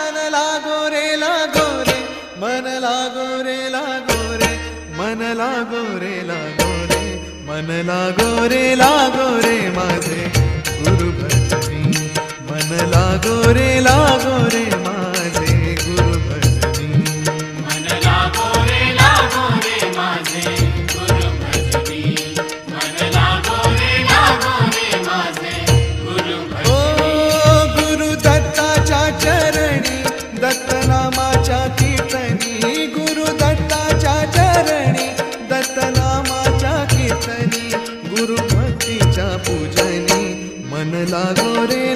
मन लागो रे लागो रे, मन लागो रे लागो रे, मन लागो रे लागो रे, मन लागो रे लागो रे माझे गुरु भजनी, मन लागो रे लागो